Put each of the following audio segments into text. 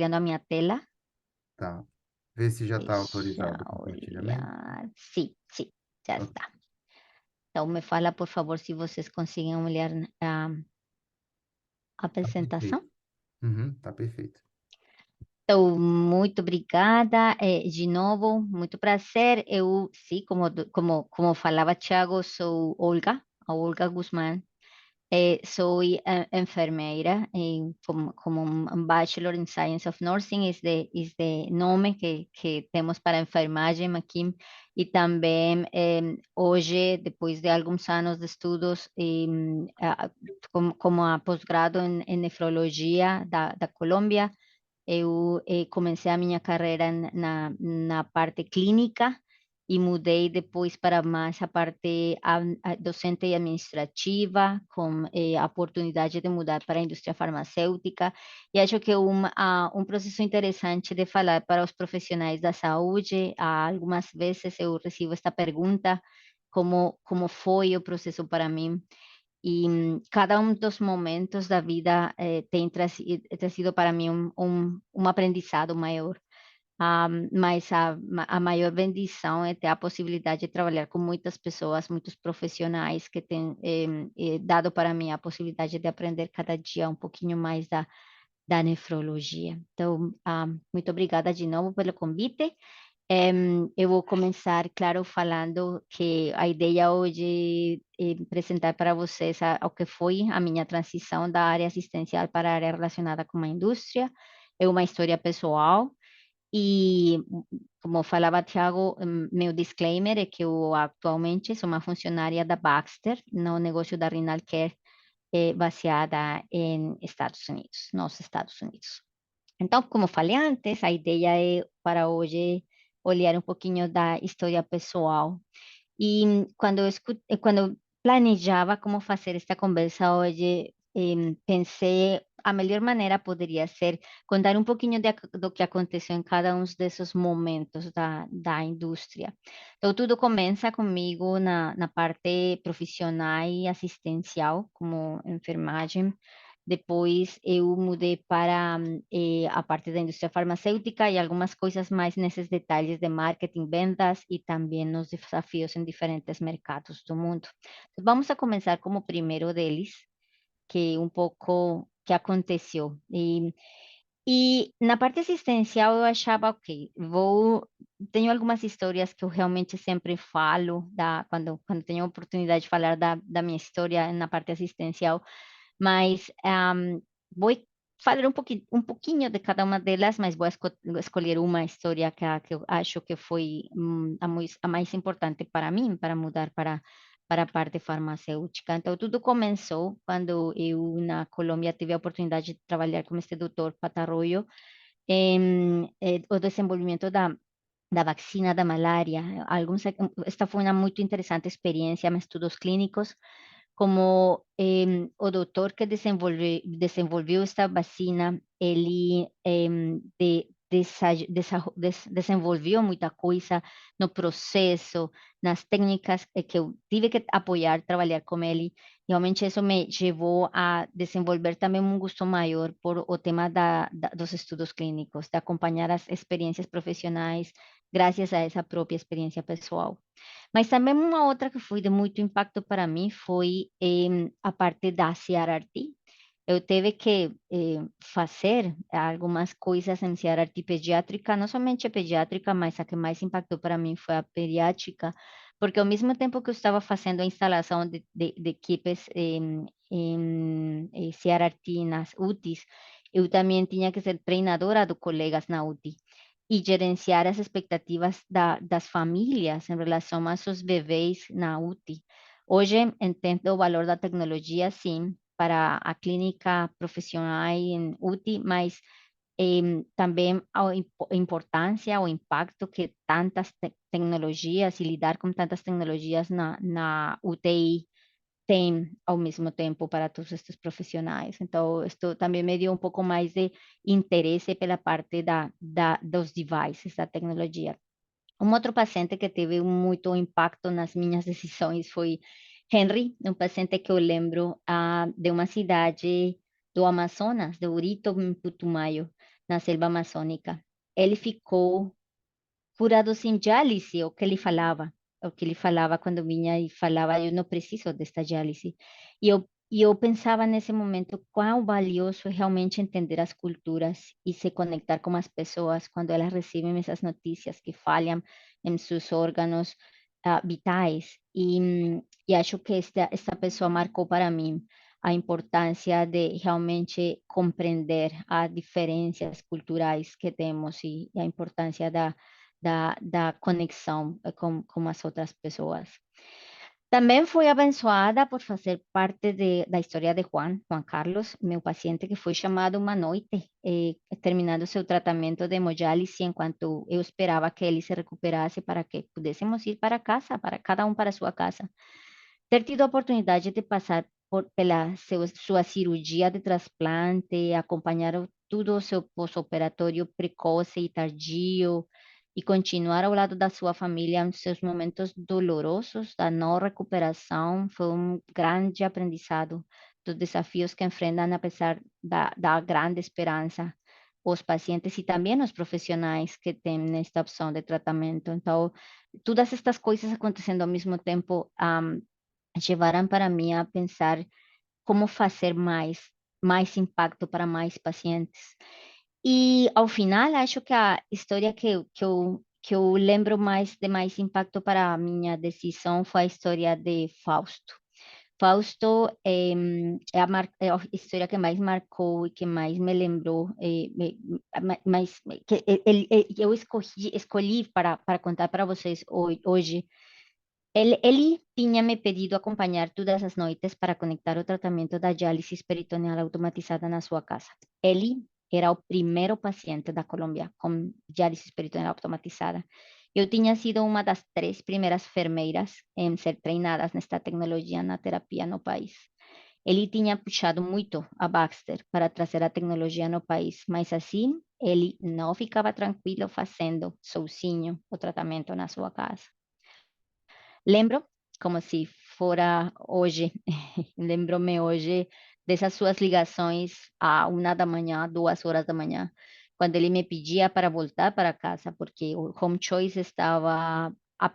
a minha tela. Tá. Vê se já está Deixa autorizado o eu compartilhamento. olhar. Sim, sim, já Ok, está. Então, me fala, por favor, se vocês conseguem olhar a tá apresentação. perfeito. Uhum, tá perfeito. Então, muito obrigada. De novo, muito prazer. Eu, sim, como falava Thiago, sou Olga, a Olga Guzmán. Sou enfermeira, como un Bachelor in Science of Nursing is the nome que temos para enfermagem aqui. E também, hoje, depois de alguns anos de estudos, como a pós-grado em nefrologia da Colômbia, eu comecei a minha carreira na parte clínica e mudei depois para mais a parte docente e administrativa, com a oportunidade de mudar para a indústria farmacêutica. E acho que um processo interessante de falar para os profissionais da saúde. Algumas vezes eu recebo esta pergunta, como foi o processo para mim? E cada um dos momentos da vida tem trazido para mim um aprendizado maior. Mas a maior bendição é ter a possibilidade de trabalhar com muitas pessoas, muitos profissionais que têm dado para mim a possibilidade de aprender cada dia um pouquinho mais da nefrologia. Então, muito obrigada de novo pelo convite. Eu vou começar, claro, falando que a ideia hoje é apresentar para vocês o que foi a minha transição da área assistencial para a área relacionada com a indústria. É uma história pessoal e, como falava Thiago, meu disclaimer é que eu atualmente sou uma funcionária da Baxter, no negócio da Renal Care, baseada em Estados Unidos, nos Estados Unidos. Então, como falei antes, a ideia é para hoje olhar um pouquinho da história pessoal. E quando eu planejava como fazer esta conversa hoje, pensei a melhor maneira poderia ser contar um pouquinho do que aconteceu em cada um desses momentos da indústria. Então, tudo começa comigo na parte profissional e assistencial, como enfermagem. Depois eu mudei para a parte da indústria farmacêutica e algumas coisas mais nesses detalhes de marketing, vendas e também nos desafios em diferentes mercados do mundo. Então, vamos a começar como o primeiro deles, que um pouco que aconteceu. E na parte assistencial eu achava, ok, tenho algumas histórias que eu realmente sempre falo, quando tenho a oportunidade de falar da minha história na parte assistencial, mas vou falar um pouquinho de cada uma delas, mas vou escolher uma história que eu acho que foi a mais importante para mim, para mudar para a parte farmacêutica. Então, tudo começou quando eu, na Colômbia, tive a oportunidade de trabalhar com este doutor Patarroyo em o desenvolvimento da vacina da malária. Esta foi uma muito interessante experiência em estudos clínicos, como o doutor que desenvolveu esta vacina, ele desenvolveu muita coisa no processo, nas técnicas que eu tive que apoiar, trabalhar com ele. Realmente isso me levou a desenvolver também um gosto maior por o tema dos estudos clínicos, de acompanhar as experiências profissionais, graças a essa própria experiência pessoal. Mas também uma outra que foi de muito impacto para mim foi a parte da CRRT. Eu tive que fazer algumas coisas em CRRT pediátrica, não somente pediátrica, mas a que mais impactou para mim foi a pediátrica, porque ao mesmo tempo que eu estava fazendo a instalação de equipes em CRRT nas UTIs, eu também tinha que ser treinadora de colegas na UTI e gerenciar as expectativas das famílias em relação a seus bebês na UTI. Hoje entendo o valor da tecnologia, sim, para a clínica profissional em UTI, mas também a importância, o impacto que tantas tecnologias e lidar com tantas tecnologias na UTI tem ao mesmo tempo para todos estes profissionais. Então, isto também me deu um pouco mais de interesse pela parte dos devices, da tecnologia. Um outro paciente que teve muito impacto nas minhas decisões foi Henry, um paciente que eu lembro de uma cidade do Amazonas, de Urito, em Putumayo. na selva amazônica. Ele ficou curado sem diálise, o que ele falava quando vinha e falava, eu não preciso desta diálise. E eu pensava nesse momento quão valioso é realmente entender as culturas e se conectar com as pessoas quando elas recebem essas notícias que falham em seus órgãos vitais. E acho que esta pessoa marcou para mim a importância de realmente compreender as diferenças culturais que temos e a importância da conexão com as outras pessoas. Também fui abençoada por fazer parte da história de Juan Carlos, meu paciente que foi chamado uma noite, terminando seu tratamento de hemodiálise, enquanto eu esperava que ele se recuperasse para que pudéssemos ir para casa, para cada para sua casa. Ter tido a oportunidade de passar pela sua cirurgia de transplante, acompanhar tudo o seu pós-operatório precoce e tardio, e continuar ao lado da sua família em seus momentos dolorosos da não recuperação, foi um grande aprendizado dos desafios que enfrentam, apesar da grande esperança, os pacientes e também os profissionais que têm esta opção de tratamento. Então, todas estas coisas acontecendo ao mesmo tempo, levaram para mim a pensar como fazer mais impacto para mais pacientes. E ao final, acho que a história que eu lembro mais de mais impacto para a minha decisão foi a história de Fausto. Fausto é a história que mais marcou e que mais me lembrou, mais, que eu escolhi para contar para vocês hoje. Ele tinha me pedido acompanhar todas as noites para conectar o tratamento da diálise peritoneal automatizada na sua casa. Ele era o primeiro paciente da Colômbia com diálise peritoneal automatizada. Eu tinha sido uma das 3 primeiras enfermeiras em ser treinadas nesta tecnologia na terapia no país. Ele tinha puxado muito a Baxter para trazer a tecnologia no país, mas assim ele não ficava tranquilo fazendo sozinho o tratamento na sua casa. Lembro como se fora hoje, lembro-me hoje dessas suas ligações à 1 da manhã, 2 horas da manhã, quando ele me pedia para voltar para casa, porque o home choice estava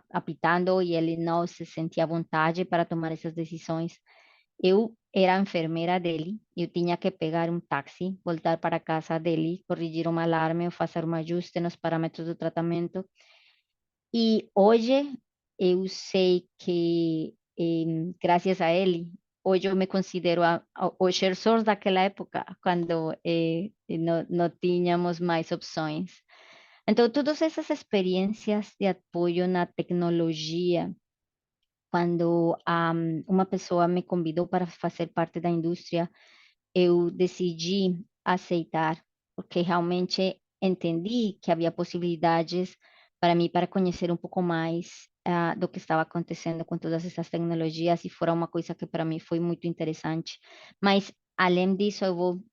apitando e ele não se sentia à vontade para tomar essas decisões. Eu era a enfermeira dele, eu tinha que pegar um táxi, voltar para a casa dele, corrigir um alarme ou fazer um ajuste nos parâmetros do tratamento. E hoje eu sei que, graças a ele, hoje eu me considero o Sherson daquela época, quando não tínhamos mais opções. Então, todas essas experiências de apoio na tecnologia, quando uma pessoa me convidou para fazer parte da indústria, eu decidi aceitar, porque realmente entendi que havia possibilidades para mim para conhecer um pouco mais do que estava acontecendo com todas essas tecnologias e fora uma coisa que para mim foi muito interessante. Mas, além disso, eu vou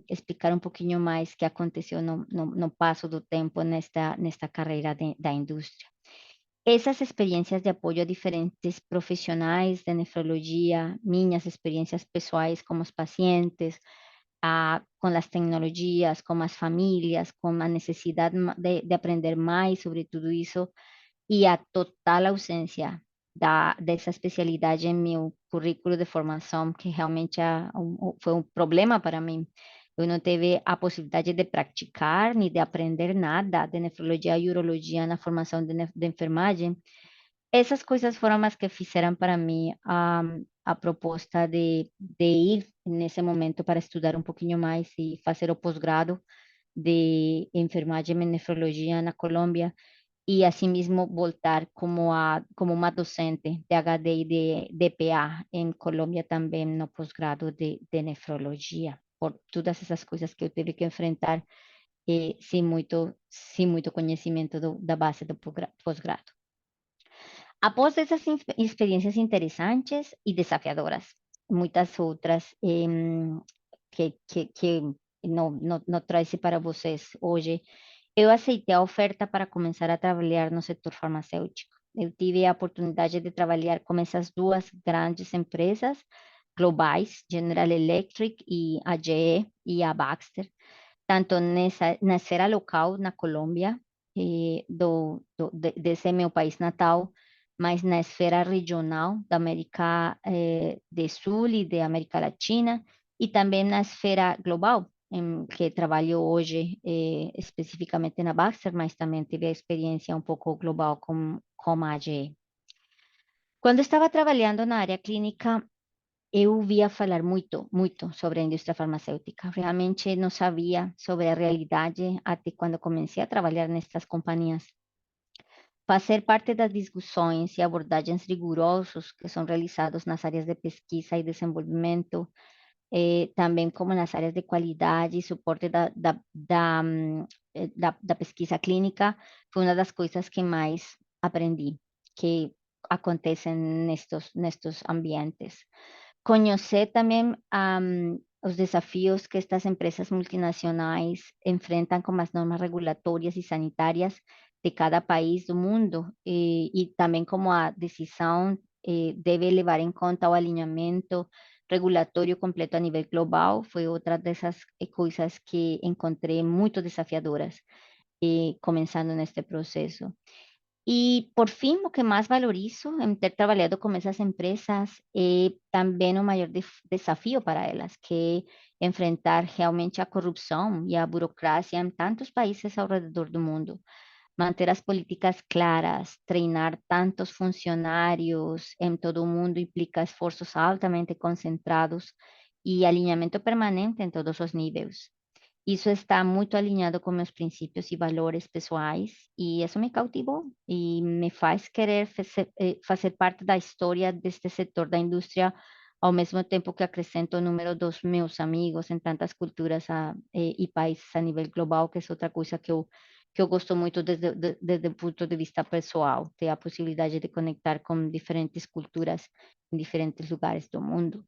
explicar um pouquinho mais o que aconteceu no passo do tempo nesta carreira da indústria. Essas experiências de apoio a diferentes profissionais de nefrologia, minhas experiências pessoais com os pacientes, com as tecnologias, com as famílias, com a necessidade de aprender mais sobre tudo isso e a total ausência dessa especialidade em meu currículo de formação, que realmente foi um problema para mim. Eu não tive a possibilidade de praticar nem de aprender nada de nefrologia e urologia na formação de enfermagem. Essas coisas foram as que fizeram para mim a proposta de ir nesse momento para estudar um pouquinho mais e fazer o pós-grado de enfermagem e nefrologia na Colômbia e assim mesmo voltar como uma docente de HD e de DPA em Colômbia também no pós-grado de nefrologia, por todas essas coisas que eu tive que enfrentar sem muito conhecimento da base do pós-grado. Após essas experiências interessantes e desafiadoras, muitas outras que não trouxe para vocês hoje, eu aceitei a oferta para começar a trabalhar no setor farmacêutico. Eu tive a oportunidade de trabalhar com essas 2 grandes empresas globais, General Electric e a GE e a Baxter, tanto na esfera local, na Colômbia, desse meu país natal, mas na esfera regional da América do Sul e da América Latina, e também na esfera global, em que trabalho hoje especificamente na Baxter, mas também tive a experiência um pouco global com a AGE. Quando estava trabalhando na área clínica, eu via falar muito sobre a indústria farmacêutica. Realmente não sabia sobre a realidade até quando comecei a trabalhar nessas companhias. Fazer parte das discussões e abordagens rigorosos que são realizados nas áreas de pesquisa e desenvolvimento, também como nas áreas de qualidade e suporte da pesquisa clínica, foi uma das coisas que mais aprendi, que acontecem nestes ambientes. Conhecer também os desafios que estas empresas multinacionais enfrentam com as normas regulatórias e sanitárias de cada país do mundo e também como a decisão deve levar em conta o alinhamento regulatório completo a nível global foi outra dessas coisas que encontrei muito desafiadoras começando neste processo. E, por fim, o que mais valorizo em ter trabalhado com essas empresas é também o maior desafio para elas, que é enfrentar realmente a corrupção e a burocracia em tantos países ao redor do mundo. Manter as políticas claras, treinar tantos funcionários em todo o mundo implica esforços altamente concentrados e alinhamento permanente em todos os níveis. Isso está muito alinhado com meus princípios e valores pessoais, e isso me cautivou e me faz querer fazer parte da história deste setor da indústria, ao mesmo tempo que acrescento o número dos meus amigos em tantas culturas e países a nível global, que é outra coisa que eu gosto muito desde o ponto de vista pessoal, ter a possibilidade de conectar com diferentes culturas em diferentes lugares do mundo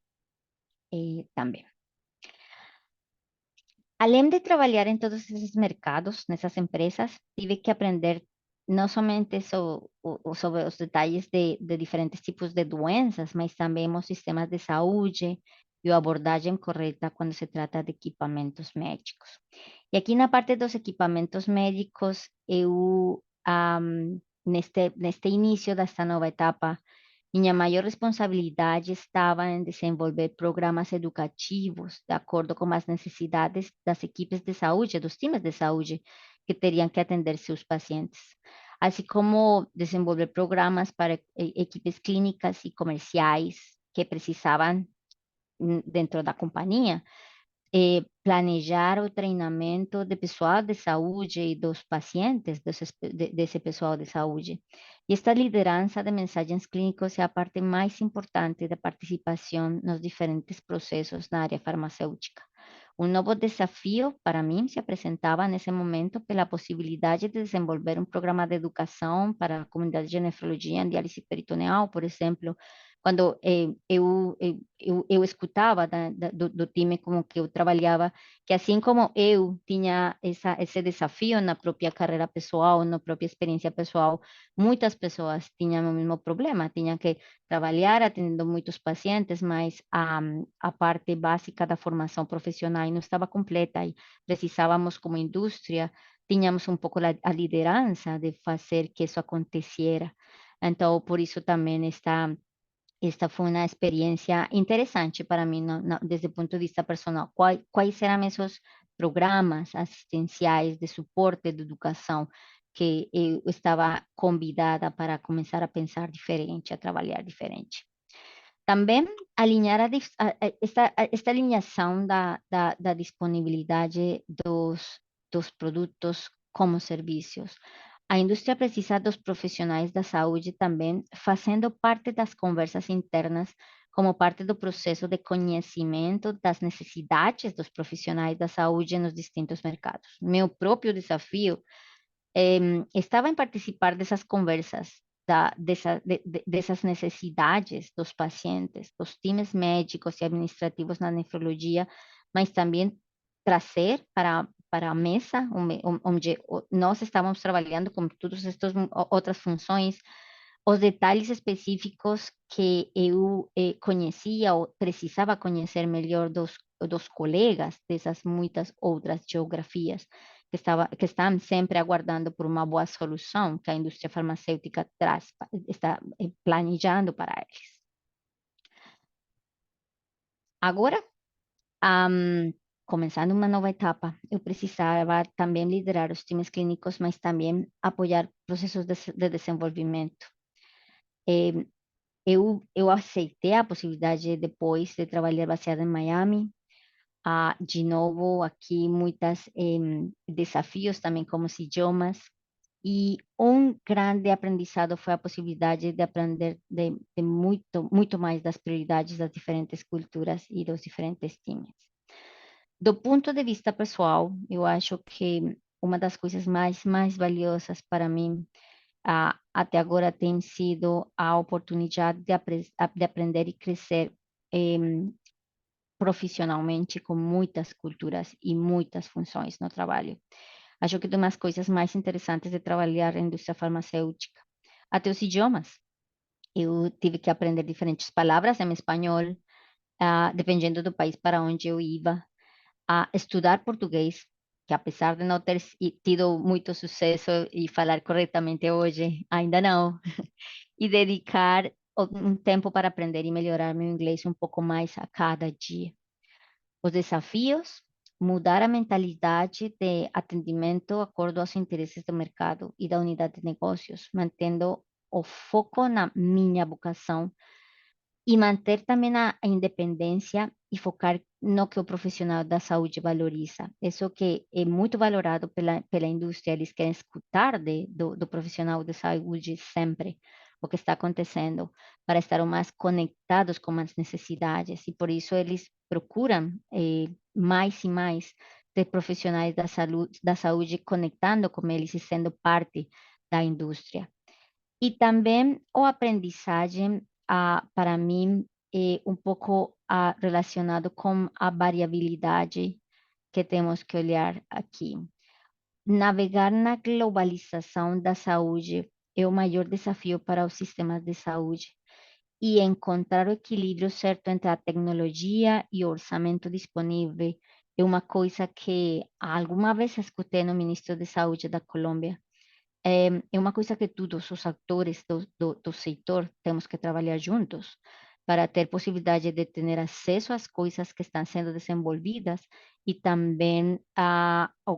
também. Além de trabalhar em todos esses mercados, nessas empresas, tive que aprender não somente sobre os detalhes de diferentes tipos de doenças, mas também os sistemas de saúde e a abordagem correta quando se trata de equipamentos médicos. E aqui na parte dos equipamentos médicos, eu, neste início desta nova etapa, minha maior responsabilidade estava em desenvolver programas educativos de acordo com as necessidades das equipes de saúde, dos times de saúde que teriam que atender seus pacientes, assim como desenvolver programas para equipes clínicas e comerciais que precisavam dentro da companhia planejar o treinamento de pessoal de saúde e dos pacientes desse pessoal de saúde. E esta liderança de mensagens clínicas é a parte mais importante da participação nos diferentes processos na área farmacêutica. Um novo desafio para mim se apresentava nesse momento pela possibilidade de desenvolver um programa de educação para a comunidade de nefrologia em diálise peritoneal, por exemplo, quando eu escutava do time com que eu trabalhava, que assim como eu tinha esse desafio na própria carreira pessoal, na própria experiência pessoal, muitas pessoas tinham o mesmo problema, tinham que trabalhar atendendo muitos pacientes, mas a parte básica da formação profissional não estava completa e precisávamos, como indústria, tínhamos um pouco a liderança de fazer que isso acontecesse. Então, por isso também esta foi uma experiência interessante para mim, desde o ponto de vista personal. Quais eram esses programas assistenciais de suporte de educação que eu estava convidada para começar a pensar diferente, a trabalhar diferente? Também alinhar esta alinhação da disponibilidade dos produtos como serviços. A indústria precisa dos profissionais da saúde também fazendo parte das conversas internas, como parte do processo de conhecimento das necessidades dos profissionais da saúde nos distintos mercados. Meu próprio desafio estava em participar dessas conversas, dessas necessidades dos pacientes, dos times médicos e administrativos na nefrologia, mas também trazer para a mesa, onde nós estávamos trabalhando com todas estas outras funções, os detalhes específicos que eu conhecia ou precisava conhecer melhor dos colegas dessas muitas outras geografias que estão sempre aguardando por uma boa solução que a indústria farmacêutica traz, está planejando para eles. Agora, Am, começando uma nova etapa, eu precisava também liderar os times clínicos, mas também apoiar processos de desenvolvimento. Eh, eu aceitei a possibilidade depois de trabalhar baseada em Miami. De novo, aqui muitos desafios também como os idiomas. E um grande aprendizado foi a possibilidade de aprender de muito mais das prioridades das diferentes culturas e dos diferentes times. Do ponto de vista pessoal, eu acho que uma das coisas mais valiosas para mim até agora tem sido a oportunidade de aprender e crescer em, profissionalmente com muitas culturas e muitas funções no trabalho. Acho que uma das coisas mais interessantes de trabalhar na indústria farmacêutica, até os idiomas. Eu tive que aprender diferentes palavras em espanhol, dependendo do país para onde eu ia, a estudar português, que apesar de não ter tido muito sucesso e falar corretamente hoje, ainda não, e dedicar um tempo para aprender e melhorar meu inglês um pouco mais a cada dia. Os desafios, mudar a mentalidade de atendimento acordo aos interesses do mercado e da unidade de negócios, mantendo o foco na minha vocação e manter também a independência e focar no que o profissional da saúde valoriza. Isso que é muito valorado pela indústria, eles querem escutar do profissional de saúde sempre o que está acontecendo, para estar o mais conectados com as necessidades, e por isso eles procuram mais e mais de profissionais da saúde conectando com eles e sendo parte da indústria. E também o aprendizagem, para mim, é um pouco relacionado com a variabilidade que temos que olhar aqui. Navegar na globalização da saúde é o maior desafio para os sistemas de saúde e encontrar o equilíbrio certo entre a tecnologia e o orçamento disponível é uma coisa que alguma vez escutei no ministro de Saúde da Colômbia. É uma coisa que todos os atores do setor temos que trabalhar juntos para ter possibilidade de ter acesso às coisas que estão sendo desenvolvidas e também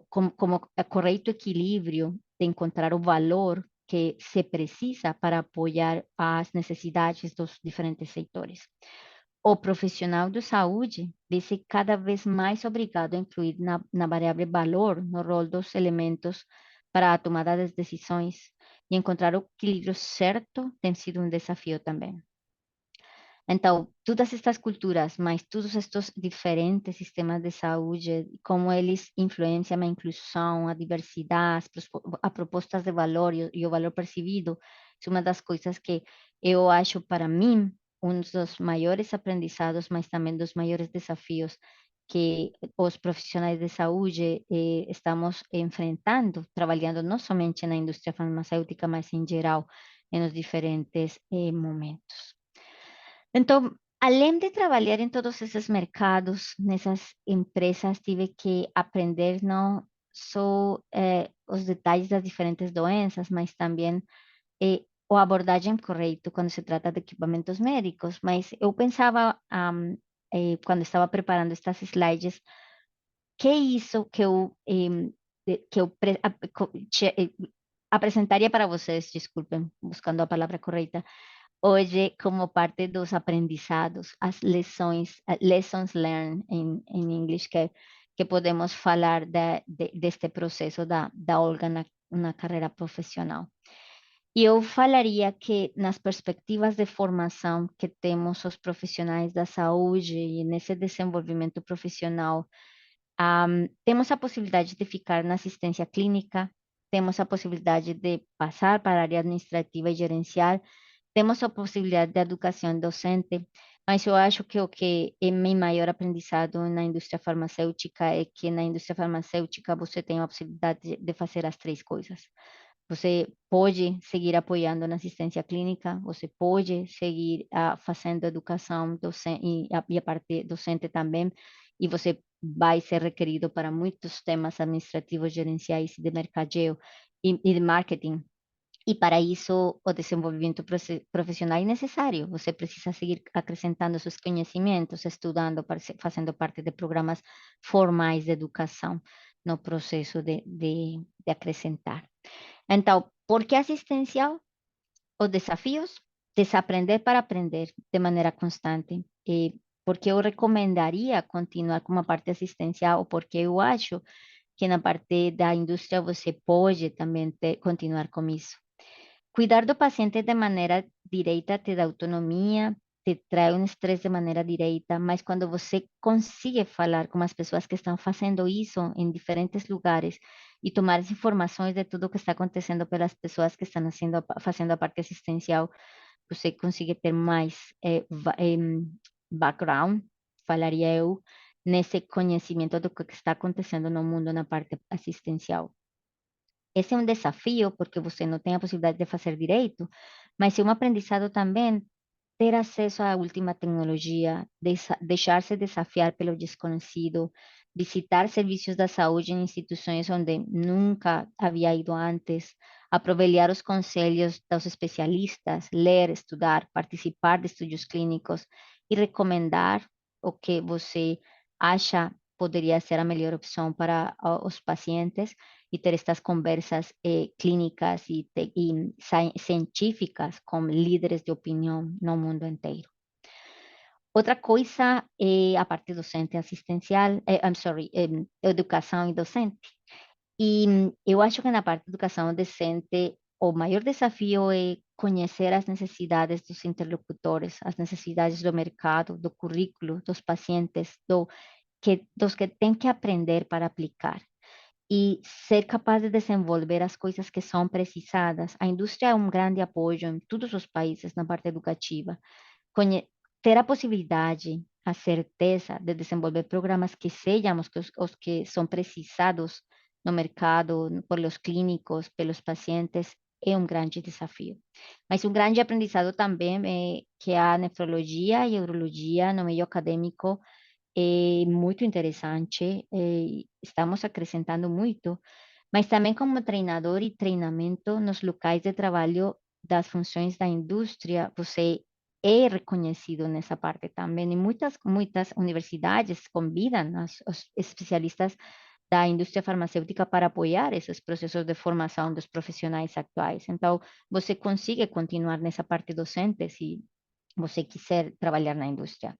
como correto equilíbrio de encontrar o valor que se precisa para apoiar as necessidades dos diferentes setores. O profissional de saúde vê se cada vez mais obrigado a incluir na variável valor no rol dos elementos para a tomada das decisões e encontrar o equilíbrio certo tem sido um desafio também. Então, todas estas culturas, mas todos estes diferentes sistemas de saúde, como eles influenciam a inclusão, a diversidade, a propostas de valor e o valor percebido, é uma das coisas que eu acho, para mim, um dos maiores aprendizados, mas também dos maiores desafios que os profissionais de saúde estamos enfrentando, trabalhando não somente na indústria farmacêutica, mas em geral, nos diferentes momentos. Então, além de trabalhar em todos esses mercados, nessas empresas, tive que aprender não só os detalhes das diferentes doenças, mas também a abordagem correta quando se trata de equipamentos médicos. Mas eu pensava, quando estava preparando estas slides, que é isso que apresentaria para vocês, desculpem, buscando a palavra correta, hoje como parte dos aprendizados, as lições, lessons learned em inglês, que podemos falar deste processo da Olga na carreira profissional. E eu falaria que nas perspectivas de formação que temos os profissionais da saúde e nesse desenvolvimento profissional, temos a possibilidade de ficar na assistência clínica, temos a possibilidade de passar para a área administrativa e gerencial, temos a possibilidade de educação docente, mas eu acho que o que é meu maior aprendizado na indústria farmacêutica é que na indústria farmacêutica você tem a possibilidade de fazer as três coisas. Você pode seguir apoiando na assistência clínica, você pode seguir fazendo educação docente, e a parte docente também, e você vai ser requerido para muitos temas administrativos, gerenciais e de mercadeo e de marketing. E para isso, o desenvolvimento profissional é necessário. Você precisa seguir acrescentando seus conhecimentos, estudando, fazendo parte de programas formais de educação no processo de acrescentar. Então, por que assistencial? Os desafios, desaprender para aprender de maneira constante. E porque eu recomendaria continuar com uma parte assistencial, ou porque eu acho que na parte da indústria você pode também continuar com isso. Cuidar do paciente de maneira direita te dá autonomia, te traz um estresse de maneira direita, mas quando você consegue falar com as pessoas que estão fazendo isso em diferentes lugares e tomar as informações de tudo o que está acontecendo pelas pessoas que estão fazendo a parte assistencial, você consegue ter mais background, falaria eu, nesse conhecimento do que está acontecendo no mundo na parte assistencial. Esse é um desafio porque você não tem a possibilidade de fazer direito, mas é um aprendizado também ter acesso à última tecnologia, deixar-se desafiar pelo desconhecido, visitar serviços da saúde em instituições onde nunca havia ido antes, aproveitar os conselhos dos especialistas, ler, estudar, participar de estudos clínicos e recomendar o que você acha poderia ser a melhor opção para os pacientes e ter estas conversas clínicas e científicas com líderes de opinião no mundo inteiro. Outra coisa é a parte docente assistencial, I'm sorry, educação e docente. E eu acho que na parte de educação docente, o maior desafio é conhecer as necessidades dos interlocutores, as necessidades do mercado, do currículo, dos pacientes, dos que têm que aprender para aplicar e ser capaz de desenvolver as coisas que são precisadas. A indústria é um grande apoio em todos os países na parte educativa. Ter a possibilidade, a certeza de desenvolver programas que sejam os que são precisados no mercado, pelos clínicos, pelos pacientes, é um grande desafio. Mas um grande aprendizado também é que a nefrologia e a urologia no meio acadêmico é muito interessante, estamos acrescentando muito, mas também como treinador e treinamento nos locais de trabalho das funções da indústria, você é reconhecido nessa parte também, e muitas universidades convidam os especialistas da indústria farmacêutica para apoiar esses processos de formação dos profissionais atuais. Então, você consegue continuar nessa parte docente se você quiser trabalhar na indústria.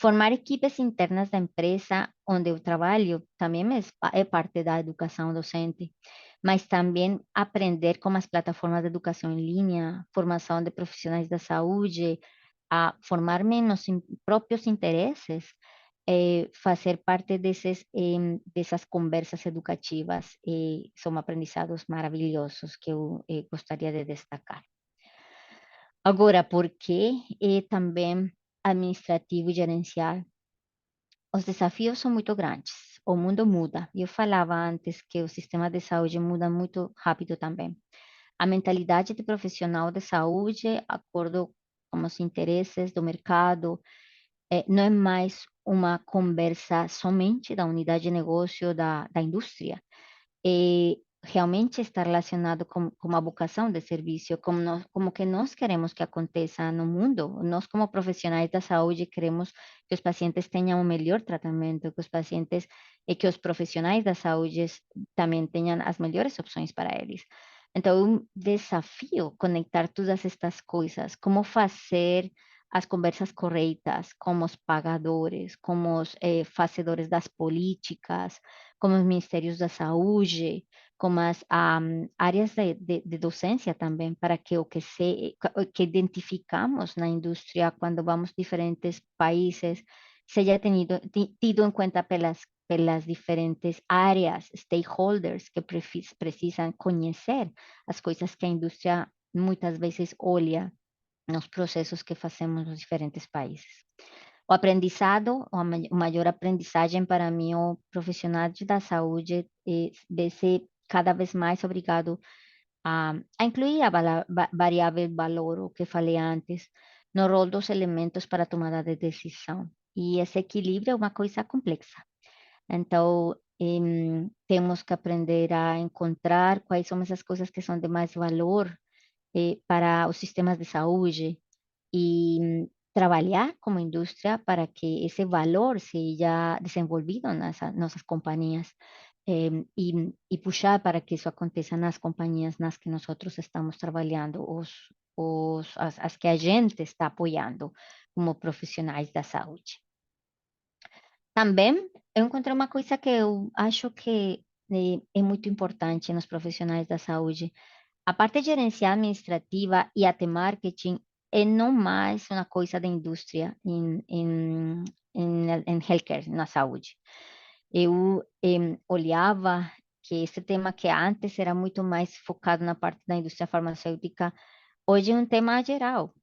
Formar equipes internas da empresa onde eu trabalho também é parte da educação docente, mas também aprender com as plataformas de educação em linha, formação de profissionais da saúde, a formar-me nos próprios interesses, fazer parte dessas conversas educativas, são aprendizados maravilhosos que eu gostaria de destacar. Agora, por que também administrativo e gerencial? Os desafios são muito grandes. O mundo muda. Eu falava antes que o sistema de saúde muda muito rápido também. A mentalidade de profissional de saúde, de acordo com os interesses do mercado, não é mais uma conversa somente da unidade de negócio da indústria, realmente está relacionado com a vocação de serviço, como que nós queremos que aconteça no mundo. Nós, como profissionais da saúde, queremos que os pacientes tenham o melhor tratamento, que os pacientes e que os profissionais da saúde também tenham as melhores opções para eles. Então, é um desafio conectar todas estas coisas, como fazer as conversas corretas com os pagadores, com os fazedores das políticas, com os ministérios da saúde, como as áreas de docência também, para que o que identificamos na indústria quando vamos a diferentes países seja tido em conta pelas diferentes áreas, stakeholders que precisam conhecer as coisas que a indústria muitas vezes olha nos processos que fazemos nos diferentes países. O aprendizado, o maior aprendizagem para mim, o profissional da saúde, deve ser cada vez mais obrigado a incluir a variável valor, o que falei antes, no rol dos elementos para a tomada de decisão. e esse equilíbrio é uma coisa complexa. Então, temos que aprender a encontrar quais são essas coisas que são de mais valor para os sistemas de saúde e trabalhar como indústria para que esse valor seja desenvolvido nas nossas companhias e puxar para que isso aconteça nas companhias nas que nós estamos trabalhando, as que a gente está apoiando como profissionais da saúde. Também eu encontrei uma coisa que eu acho que é muito importante nos profissionais da saúde. A parte gerencial administrativa e até marketing é não mais uma coisa da indústria em healthcare, na saúde. Eu olhava que esse tema que antes era muito mais focado na parte da indústria farmacêutica, hoje é um tema geral.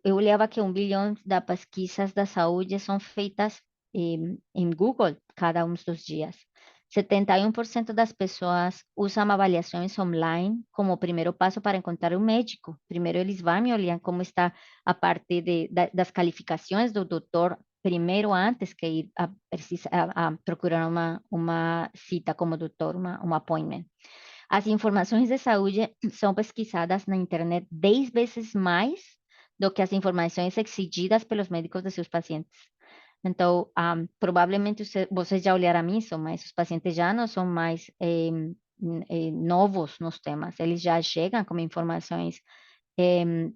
Eu olhava que 1 bilhão de pesquisas da saúde são feitas em Google cada um dos dias. 71% das pessoas usam avaliações online como primeiro passo para encontrar um médico. Primeiro eles vão e olham como está a parte das qualificações do doutor, primeiro antes que ir a procurar uma cita como doutor, um appointment. As informações de saúde são pesquisadas na internet 10 vezes mais do que as informações exigidas pelos médicos de seus pacientes. Então, provavelmente vocês já olharam isso, mas os pacientes já não são mais novos nos temas. Eles já chegam com informações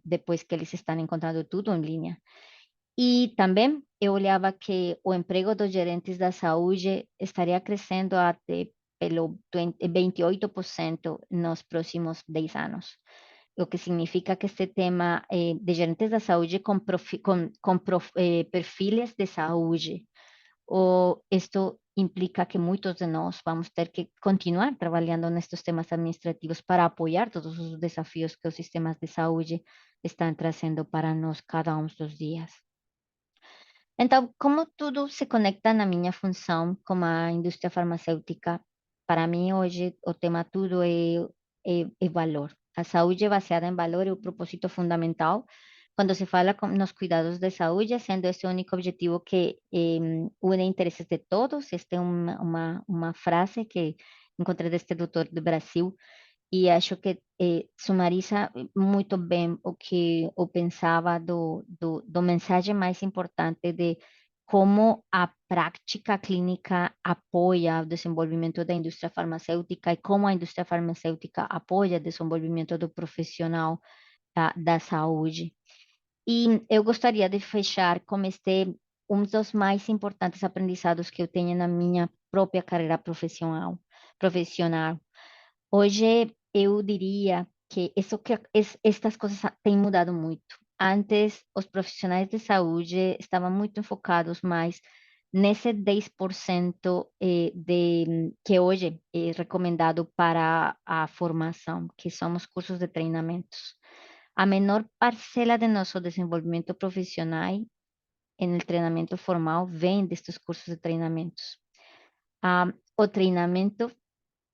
depois que eles estão encontrando tudo em linha. E também eu olhava que o emprego dos gerentes da saúde estaria crescendo até pelo 28% nos próximos 10 anos. O que significa que este tema de gerentes da saúde com perfiles de saúde, isto implica que muitos de nós vamos ter que continuar trabalhando nestes temas administrativos para apoiar todos os desafios que os sistemas de saúde estão trazendo para nós cada um dos dias. Então, como tudo se conecta na minha função como a indústria farmacêutica, para mim hoje o tema tudo é valor. A saúde baseada em valor é o propósito fundamental quando se fala nos cuidados de saúde, sendo esse o único objetivo que une interesses de todos. Esta é uma frase que encontrei deste doutor do Brasil, e acho que sumariza muito bem o que eu pensava do mensagem mais importante de como a prática clínica apoia o desenvolvimento da indústria farmacêutica e como a indústria farmacêutica apoia o desenvolvimento do profissional da saúde. E eu gostaria de fechar com um dos mais importantes aprendizados que eu tenho na minha própria carreira profissional. Hoje eu diria que estas coisas têm mudado muito. Antes, os profissionais de saúde estavam muito enfocados mais nesse 10% que hoje é recomendado para a formação, que são os cursos de treinamentos. A menor parcela de nosso desenvolvimento profissional no treinamento formal vem destes cursos de treinamentos. O treinamento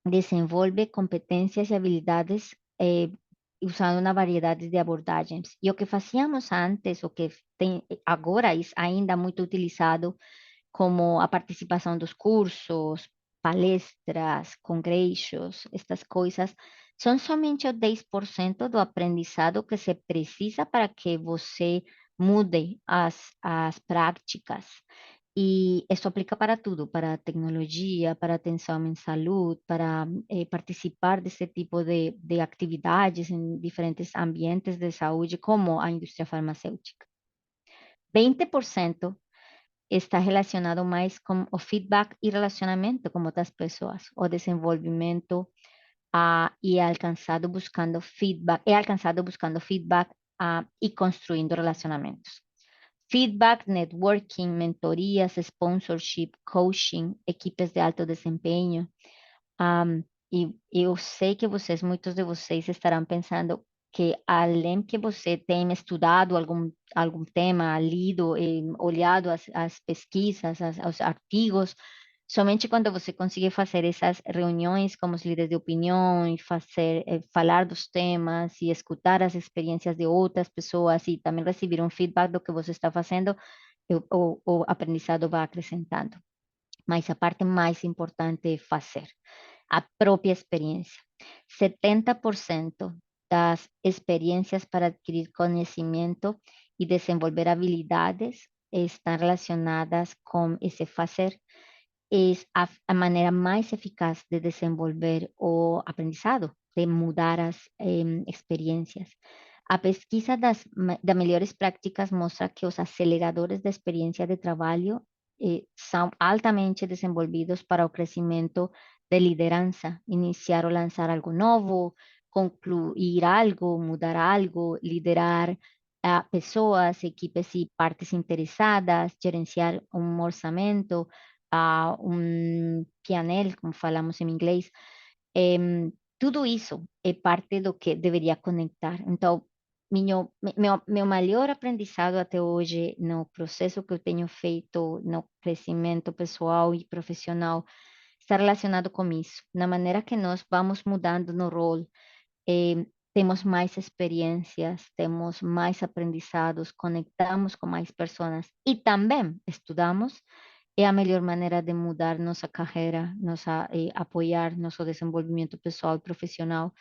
desenvolve competências e habilidades usando uma variedade de abordagens. E o que fazíamos antes, o que tem agora é ainda muito utilizado, como a participação dos cursos, palestras, congressos, estas coisas, são somente o 10% do aprendizado que se precisa para que você mude as práticas. E isso aplica para tudo, para tecnologia, para atenção em saúde, para participar desse tipo de atividades em diferentes ambientes de saúde, como a indústria farmacêutica. 20% está relacionado mais com o feedback e relacionamento com outras pessoas, o desenvolvimento e é alcançado buscando feedback e construindo relacionamentos. Feedback, networking, mentorias, sponsorship, coaching, equipes de alto desempenho. E eu sei que muitos de vocês estarão pensando que além que você tenha estudado algum tema, lido, olhado as pesquisas, os artigos, somente quando você conseguir fazer essas reuniões com os líderes de opinião e falar dos temas e escutar as experiências de outras pessoas e também receber um feedback do que você está fazendo, o aprendizado vai acrescentando. Mas a parte mais importante é fazer a própria experiência. 70% das experiências para adquirir conhecimento e desenvolver habilidades estão relacionadas com esse fazer. É a maneira mais eficaz de desenvolver o aprendizado, de mudar as experiências. A pesquisa das melhores práticas mostra que os aceleradores da experiência de trabalho são altamente desenvolvidos para o crescimento de liderança, iniciar ou lançar algo novo, concluir algo, mudar algo, liderar a pessoas, equipes e partes interessadas, gerenciar um orçamento, a PNL, como falamos em inglês. Tudo isso é parte do que deveria conectar. Então, meu maior aprendizado até hoje no processo que eu tenho feito no crescimento pessoal e profissional está relacionado com isso, na maneira que nós vamos mudando no rol, temos mais experiências, temos mais aprendizados, conectamos com mais pessoas e também estudamos. É a melhor maneira de mudar nossa carreira, apoiar nosso desenvolvimento pessoal e profissional.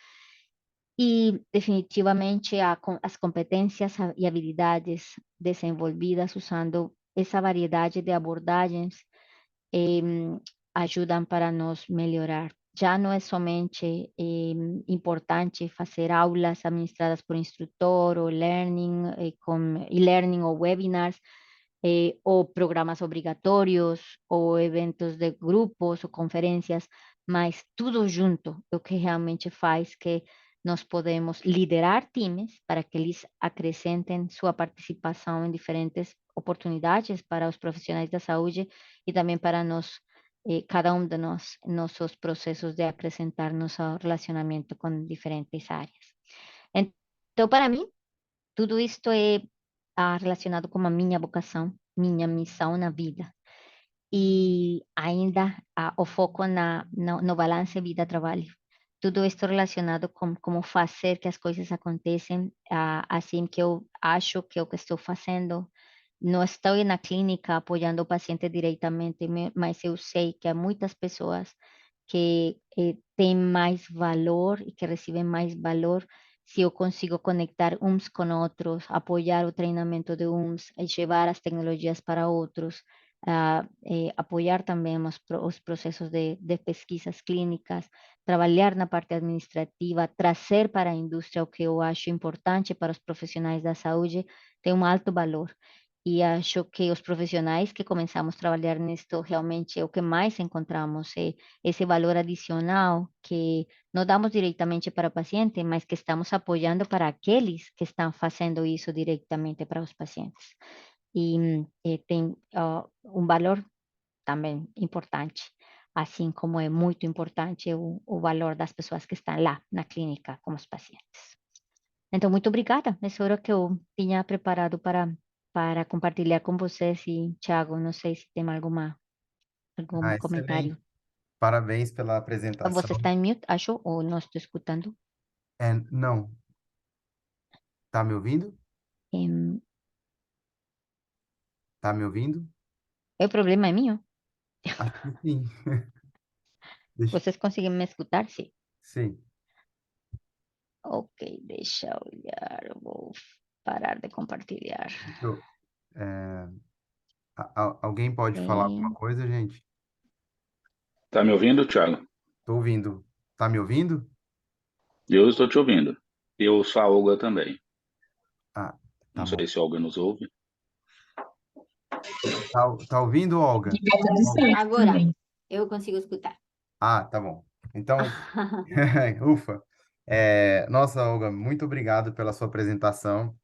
E definitivamente as competências e habilidades desenvolvidas usando essa variedade de abordagens ajudam para nos melhorar. Já não é somente importante fazer aulas administradas por instrutor ou learning, com e-learning ou webinars, ou programas obrigatórios, ou eventos de grupos ou conferências, mas tudo junto é o que realmente faz que nós podemos liderar times para que eles acrescentem sua participação em diferentes oportunidades para os profissionais da saúde e também para nós, cada um de nós, nossos processos de acrescentar nosso relacionamento com diferentes áreas. Então, para mim, tudo isto é relacionado com a minha vocação, minha missão na vida. E ainda o foco no balance vida-trabalho. Tudo isso relacionado com como fazer que as coisas aconteçam, assim que eu acho que é o que estou fazendo. Não estou na clínica apoiando o paciente diretamente, mas eu sei que há muitas pessoas que têm mais valor e que recebem mais valor se eu consigo conectar uns com outros, apoiar o treinamento de uns, levar as tecnologias para outros, apoiar também os processos de pesquisas clínicas, trabalhar na parte administrativa, trazer para a indústria o que eu acho importante para os profissionais da saúde, tem um alto valor. E acho que os profissionais que começamos a trabalhar nisto realmente é o que mais encontramos, é esse valor adicional que não damos diretamente para o paciente, mas que estamos apoiando para aqueles que estão fazendo isso diretamente para os pacientes. E tem um valor também importante, assim como é muito importante o valor das pessoas que estão lá na clínica como os pacientes. Então, muito obrigada. Isso era o que eu tinha preparado para compartilhar com vocês. E, Thiago, não sei se tem algum Ah, excelente. comentário. Parabéns pela Você apresentação. está em mute, acho, ou não estou escutando? Não, tá me ouvindo? Em, Tá me ouvindo? o problema é meu? Acho que sim. Deixa... Vocês conseguem me escutar? Sim. Sim. Ok, deixa eu olhar. Eu vou parar de compartilhar. Deixa eu- é, alguém pode falar alguma Ok. coisa, gente? Tá me ouvindo, Thiago? Tô ouvindo. Tá me ouvindo? Eu estou te ouvindo. Eu ouço a Olga também. Ah, tá Não bom. sei se a Olga nos ouve. Tá ouvindo, Olga? Tá tudo certo Agora, também. eu consigo escutar. Ah, tá bom. Então, ufa. Nossa, Olga, muito obrigado pela sua apresentação.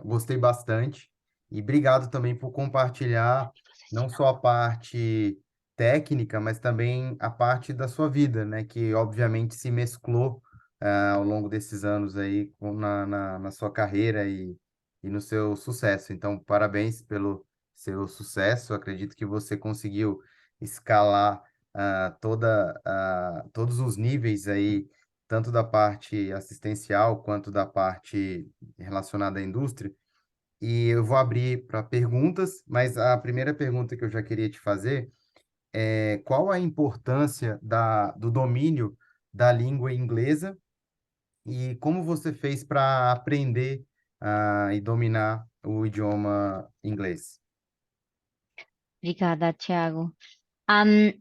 Gostei bastante e obrigado também por compartilhar não só a parte técnica, mas também a parte da sua vida, né? Que obviamente se mesclou ao longo desses anos aí na sua carreira e no seu sucesso. Então, parabéns pelo seu sucesso. Acredito que você conseguiu escalar todos os níveis aí, tanto da parte assistencial quanto da parte relacionada à indústria. e eu vou abrir para perguntas, mas a primeira pergunta que eu já queria te fazer é qual a importância do domínio da língua inglesa e como você fez para aprender e dominar o idioma inglês? Obrigada, Thiago. Am,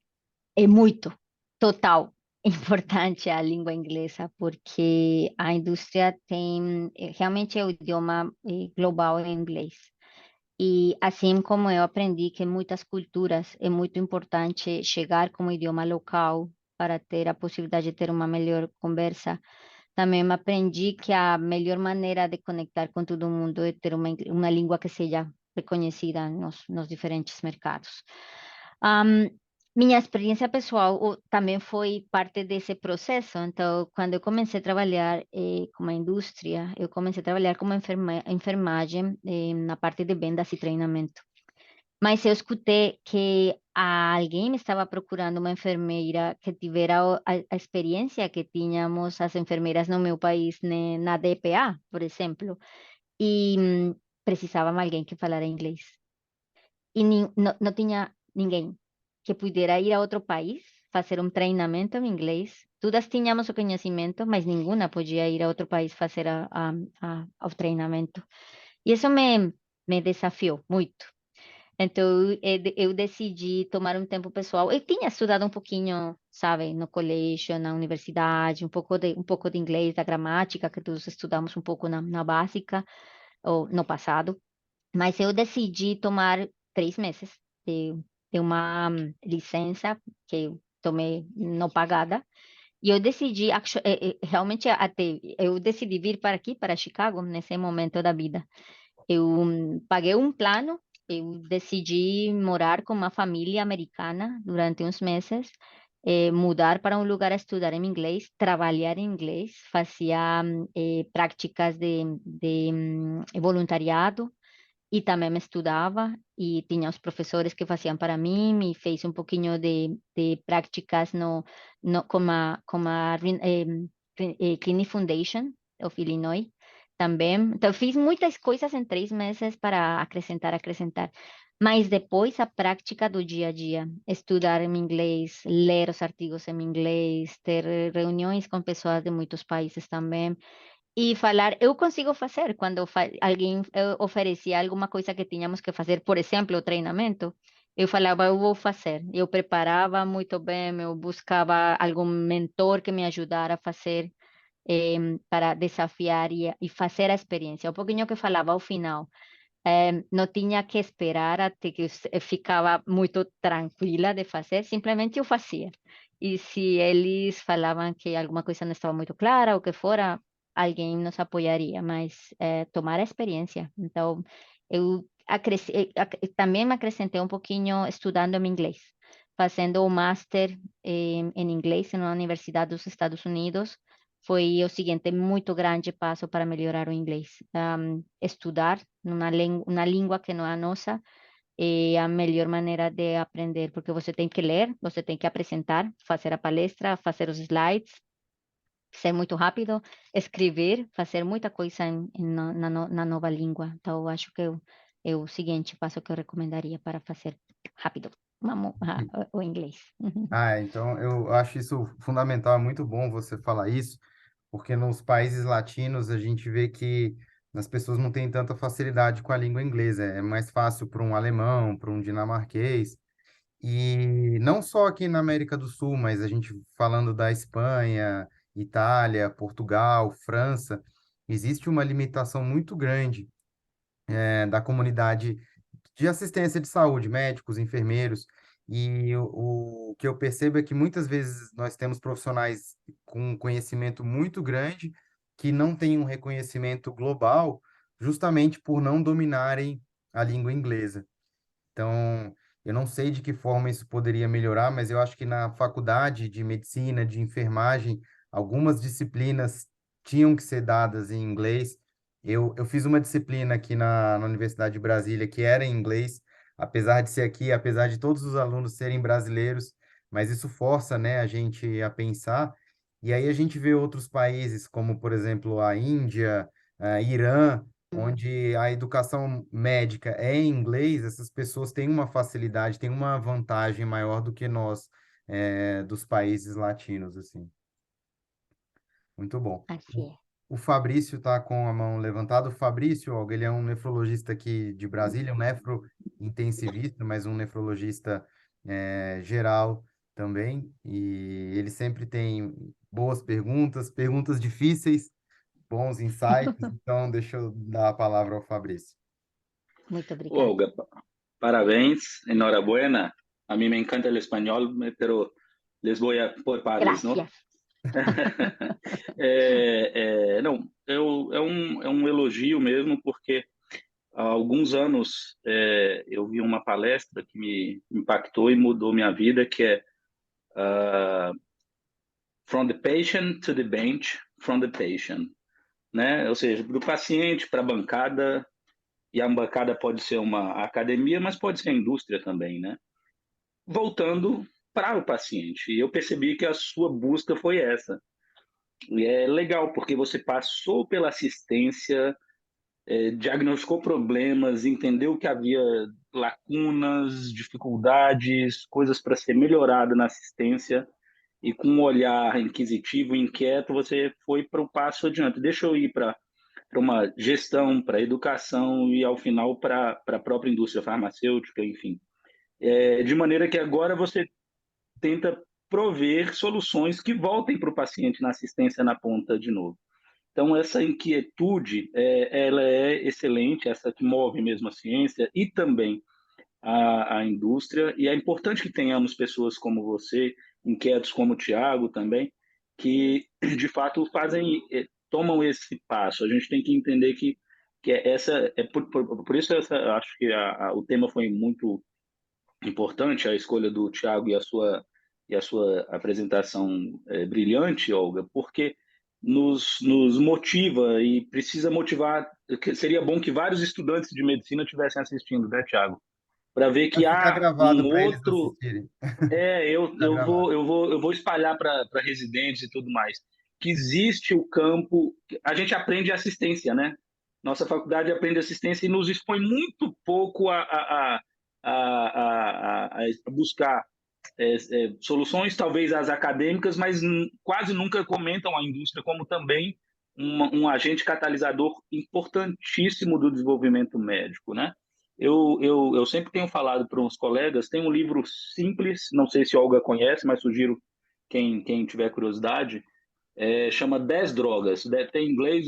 é muito, total, importante a língua inglesa, porque a indústria tem, realmente é o idioma global em inglês. E assim como eu aprendi que em muitas culturas é muito importante chegar com o idioma local para ter a possibilidade de ter uma melhor conversa, também aprendi que a melhor maneira de conectar com todo mundo é ter uma língua que seja reconhecida nos diferentes mercados. Am, Minha experiência pessoal também foi parte desse processo. Então, quando eu comecei a trabalhar com a indústria, eu comecei a trabalhar como enfermagem na parte de vendas e treinamento. Mas eu escutei que alguém estava procurando uma enfermeira que tivera a experiência que tínhamos as enfermeiras no meu país, né, na DPA, por exemplo, e precisava de alguém que falara inglês. E não tinha ninguém que pudesse ir a outro país, fazer um treinamento em inglês. Todas tínhamos o conhecimento, mas nenhuma podia ir a outro país fazer o treinamento. E isso me desafiou muito. Então, eu decidi tomar um tempo pessoal. Eu tinha estudado um pouquinho, sabe, no colégio, na universidade, um pouco de inglês, da gramática, que todos estudamos um pouco na básica, ou no passado. Mas eu decidi tomar 3 meses de, de uma licença que eu tomei não pagada. E eu decidi, realmente, até, eu decidi vir para aqui, para Chicago, nesse momento da vida. Eu paguei um plano, eu decidi morar com uma família americana durante uns meses, mudar para um lugar a estudar em inglês, trabalhar em inglês, fazia práticas de voluntariado e também me estudava e tinha os professores que faziam para mim, me fez um pouquinho de práticas com a Clinic Foundation of Illinois também. Então, eu fiz muitas coisas em 3 meses para acrescentar, acrescentar. Mas depois a prática do dia a dia, estudar em inglês, ler os artigos em inglês, ter reuniões com pessoas de muitos países também, e falar, eu consigo fazer, quando alguém oferecia alguma coisa que tínhamos que fazer, por exemplo, o treinamento, eu falava, eu vou fazer. Eu preparava muito bem, eu buscava algum mentor que me ajudara a fazer, para desafiar e fazer a experiência. O pouquinho que falava ao final, não tinha que esperar até que eu ficava muito tranquila de fazer, simplesmente eu fazia. E se eles falavam que alguma coisa não estava muito clara, ou que fora, alguém nos apoiaria, mas tomar a experiência. Então, eu também me acrescentei um pouquinho estudando em inglês, fazendo o master em inglês em uma universidade dos Estados Unidos. Foi o seguinte muito grande passo para melhorar o inglês. Estudar uma língua que não é a nossa é a melhor maneira de aprender, porque você tem que ler, você tem que apresentar, fazer a palestra, fazer os slides, ser muito rápido, escrever, fazer muita coisa na nova língua. Então, eu acho que é o seguinte passo que eu recomendaria para fazer rápido o inglês. Então eu acho isso fundamental, é muito bom você falar isso, porque nos países latinos a gente vê que as pessoas não têm tanta facilidade com a língua inglesa, é mais fácil para um alemão, para um dinamarquês, e não só aqui na América do Sul, mas a gente falando da Espanha, Itália, Portugal, França, existe uma limitação muito grande da comunidade de assistência de saúde, médicos, enfermeiros, e o que eu percebo é que muitas vezes nós temos profissionais com um conhecimento muito grande que não têm um reconhecimento global, justamente por não dominarem a língua inglesa. Então, eu não sei de que forma isso poderia melhorar, mas eu acho que na faculdade de medicina, de enfermagem, algumas disciplinas tinham que ser dadas em inglês. Eu fiz uma disciplina aqui na Universidade de Brasília que era em inglês, apesar de ser aqui, apesar de todos os alunos serem brasileiros, mas isso força, né, a gente a pensar. E aí a gente vê outros países, como, por exemplo, a Índia, Irã, onde a educação médica é em inglês, essas pessoas têm uma facilidade, têm uma vantagem maior do que nós, dos países latinos, assim. Muito bom. Así es. O Fabrício está com a mão levantada. O Fabrício, Olga, ele é um nefrologista aqui de Brasília, um nefrointensivista, mas um nefrologista geral também. E ele sempre tem boas perguntas, perguntas difíceis, bons insights. Então, deixa eu dar a palavra ao Fabrício. Muito obrigada. Olga, parabéns, enhorabuena. A mí me encanta el español, pero les voy a por pares, ¿no? Gracias. Não, é um elogio mesmo, porque há alguns anos eu vi uma palestra que me impactou e mudou minha vida, que é From the Patient to the Bench, from the Patient, né? Ou seja, do paciente para a bancada, e a bancada pode ser uma academia, mas pode ser a indústria também, né? Voltando para o paciente. E eu percebi que a sua busca foi essa. E é legal, porque você passou pela assistência, diagnosticou problemas, entendeu que havia lacunas, dificuldades, coisas para ser melhorado na assistência, e com um olhar inquisitivo, inquieto, você foi para o passo adiante. Deixa eu ir para uma gestão, para educação e, ao final, para a própria indústria farmacêutica, enfim. De maneira que agora você tenta prover soluções que voltem para o paciente na assistência na ponta de novo. Então, essa inquietude, ela é excelente, essa que move mesmo a ciência e também a indústria, e é importante que tenhamos pessoas como você, inquietos como o Tiago também, que, de fato, tomam esse passo. A gente tem que entender que por isso acho que o tema foi muito importante, a escolha do Tiago e a sua apresentação brilhante, Olga, porque nos motiva e precisa motivar. Seria bom que vários estudantes de medicina estivessem assistindo, né, Tiago? Para ver Vai que ficar há gravado um para eles outro. assistirem. Ficar Eu gravado. vou espalhar para residentes e tudo mais. Que existe o campo. A gente aprende assistência, né? Nossa faculdade aprende assistência e nos expõe muito pouco a buscar soluções, talvez as acadêmicas, mas quase nunca comentam a indústria como também agente catalisador importantíssimo do desenvolvimento médico, né? Eu sempre tenho falado para uns colegas, tem um livro simples, não sei se a Olga conhece, mas sugiro quem tiver curiosidade, chama 10 drogas, tem em inglês,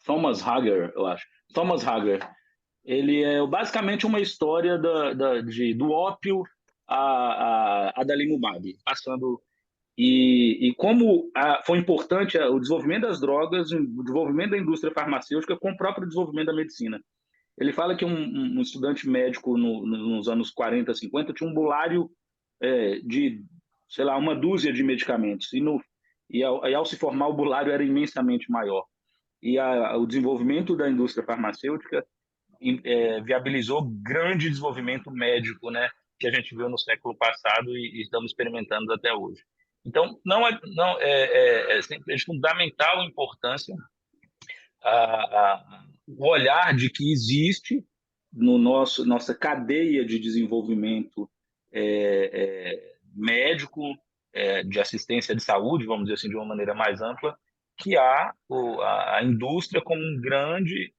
Thomas Hager, eu acho. Thomas Hager. Ele é basicamente uma história do ópio a adalimumab, passando. E como foi importante o desenvolvimento das drogas, o desenvolvimento da indústria farmacêutica com o próprio desenvolvimento da medicina. Ele fala que um estudante médico nos anos 40, 50 tinha um bulário de, sei lá, uma dúzia de medicamentos. E ao se formar, o bulário era imensamente maior. E o desenvolvimento da indústria farmacêutica viabilizou grande desenvolvimento médico, né, que a gente viu no século passado e estamos experimentando até hoje. Então, é sempre de fundamental importância o olhar de que existe no nossa cadeia de desenvolvimento médico, de assistência de saúde, vamos dizer assim, de uma maneira mais ampla, que há a indústria como um grande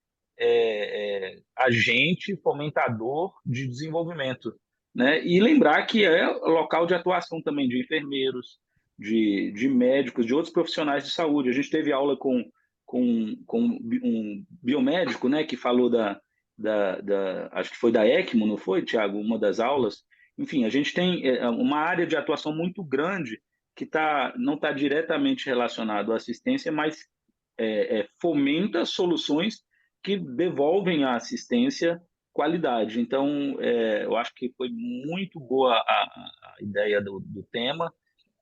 agente fomentador de desenvolvimento, né? E lembrar que é local de atuação também de enfermeiros, de médicos, de outros profissionais de saúde. A gente teve aula com um biomédico, né, que falou acho que foi da ECMO, não foi, Tiago? Uma das aulas. Enfim, a gente tem uma área de atuação muito grande que não está diretamente relacionado à assistência, mas fomenta soluções que devolvem à assistência qualidade. Então, eu acho que foi muito boa a ideia do tema.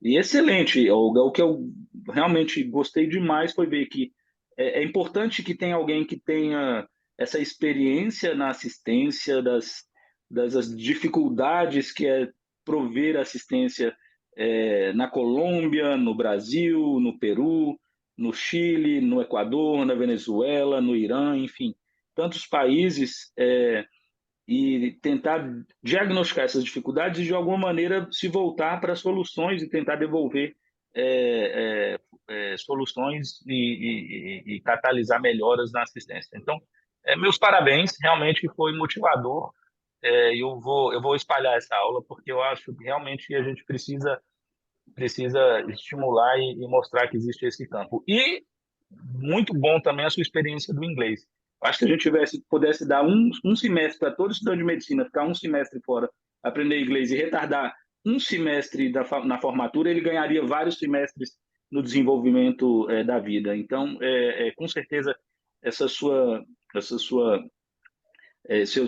E excelente, Olga. O que eu realmente gostei demais foi ver que é importante que tenha alguém que tenha essa experiência na assistência, das dificuldades que é prover assistência na Colômbia, no Brasil, no Peru, no Chile, no Equador, na Venezuela, no Irã, enfim, tantos países, e tentar diagnosticar essas dificuldades e, de alguma maneira, se voltar para soluções e tentar devolver soluções e catalisar melhoras na assistência. Então, meus parabéns, realmente foi motivador. Eu vou espalhar essa aula, porque eu acho que realmente a gente precisa estimular e mostrar que existe esse campo. E muito bom também a sua experiência do inglês. Acho que a gente pudesse dar um semestre para todo estudante de medicina, ficar um semestre fora, aprender inglês e retardar um semestre na formatura, ele ganharia vários semestres no desenvolvimento da vida. Então, com certeza, essa sua,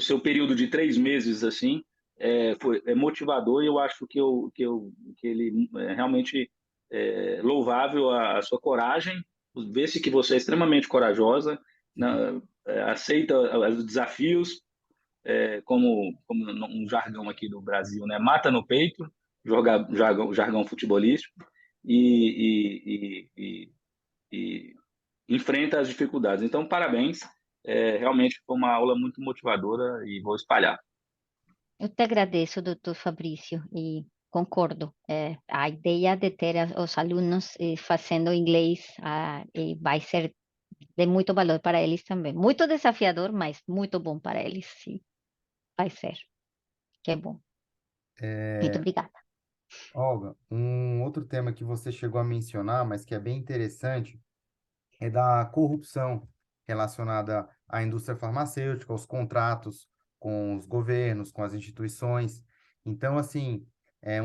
seu período de 3 meses assim é motivador, e eu acho que ele realmente louvável a sua coragem, vê-se que você é extremamente corajosa, aceita os desafios, como um jargão aqui do Brasil, né? Mata no peito, jargão futebolístico, e enfrenta as dificuldades. Então, parabéns, realmente foi uma aula muito motivadora e vou espalhar. Eu te agradeço, doutor Fabrício, e concordo. A ideia de ter os alunos fazendo inglês vai ser de muito valor para eles também. Muito desafiador, mas muito bom para eles, sim. Vai ser. Que bom. Muito obrigada. Olga, um outro tema que você chegou a mencionar, mas que é bem interessante, é da corrupção relacionada à indústria farmacêutica, aos contratos com os governos, com as instituições. Então, assim,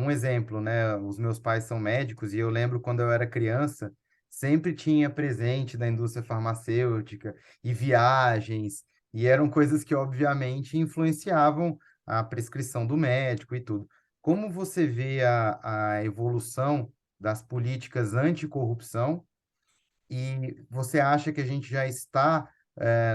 um exemplo, né? Os meus pais são médicos e eu lembro quando eu era criança, sempre tinha presente da indústria farmacêutica e viagens, e eram coisas que, obviamente, influenciavam a prescrição do médico e tudo. Como você vê a evolução das políticas anticorrupção? E você acha que a gente já está,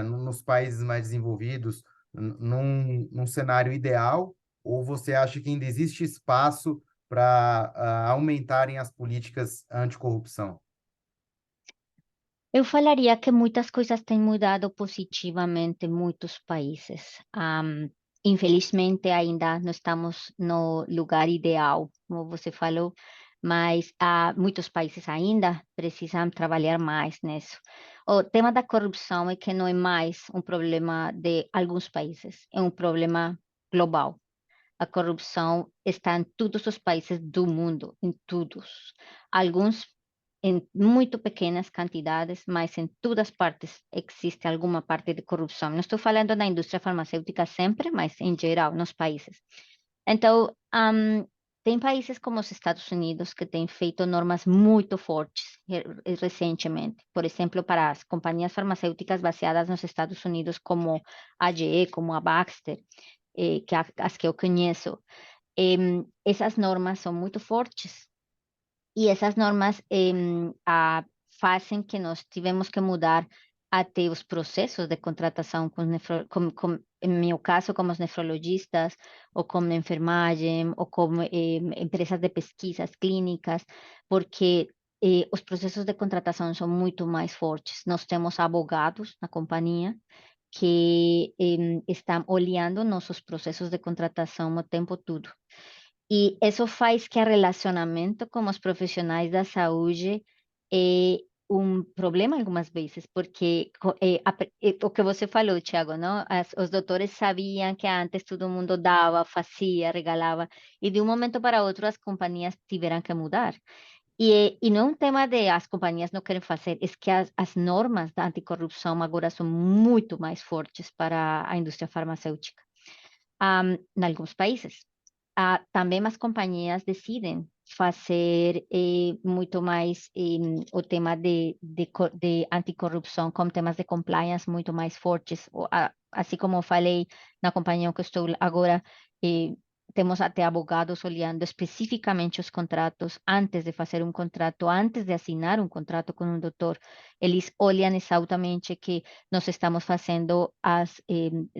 nos países mais desenvolvidos, num cenário ideal? Ou você acha que ainda existe espaço para aumentarem as políticas anticorrupção? Eu falaria que muitas coisas têm mudado positivamente em muitos países. Infelizmente, ainda não estamos no lugar ideal, como você falou, mas muitos países ainda precisam trabalhar mais nisso. O tema da corrupção é que não é mais um problema de alguns países, é um problema global. A corrupção está em todos os países do mundo, em todos. Alguns em muito pequenas quantidades, mas em todas partes existe alguma parte de corrupção. Não estou falando da indústria farmacêutica sempre, mas em geral, nos países. Então, tem países como os Estados Unidos que têm feito normas muito fortes recentemente. Por exemplo, para as companhias farmacêuticas baseadas nos Estados Unidos, como a GE, como a Baxter, as que eu conheço. Essas normas são muito fortes e essas normas fazem que nós tivemos que mudar até os processos de contratação em meu caso, como os nefrologistas, ou como enfermagem, ou como empresas de pesquisas clínicas, porque os processos de contratação são muito mais fortes. Nós temos advogados na companhia que estão olhando nossos processos de contratação o tempo todo. E isso faz que o relacionamento com os profissionais da saúde é um problema algumas vezes, porque o que você falou, Thiago, não? Os doutores sabiam que antes todo mundo dava, fazia, regalava, e de um momento para outro as companhias tiveram que mudar. E não é um tema de as companhias não querem fazer, é que as normas da anticorrupção agora são muito mais fortes para a indústria farmacêutica, em alguns países. Também as companhias decidem fazer muito mais o tema de anticorrupção com temas de compliance muito mais fortes. Assim como eu falei, na companhia que estou agora, temos até advogados olhando especificamente os contratos antes de fazer um contrato, antes de assinar um contrato com um doutor. Eles olham exatamente que nós estamos fazendo as